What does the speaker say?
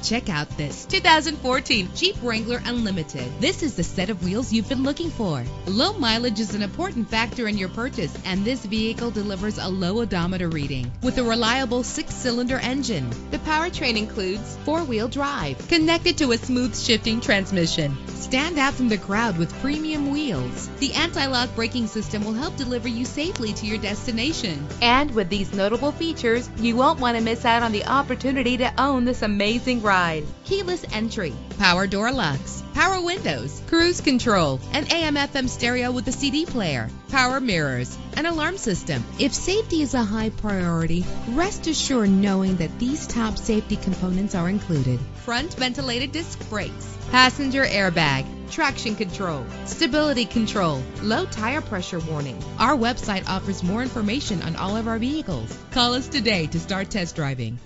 Check out this 2014 Jeep Wrangler Unlimited. This is the set of wheels you've been looking for. Low mileage is an important factor in your purchase, and this vehicle delivers a low odometer reading with a reliable 6-cylinder engine. The powertrain includes 4-wheel drive connected to a smooth shifting transmission. Stand out from the crowd with premium wheels. The anti-lock braking system will help deliver you safely to your destination. And with these notable features, you won't want to miss out on the opportunity to own this amazing ride. Keyless entry, power door locks, power windows, cruise control, an AM/FM stereo with a CD player, power mirrors, an alarm system. If safety is a high priority, rest assured knowing that these top safety components are included: front ventilated disc brakes, passenger airbag, traction control, stability control, low tire pressure warning. Our website offers more information on all of our vehicles. Call us today to start test driving.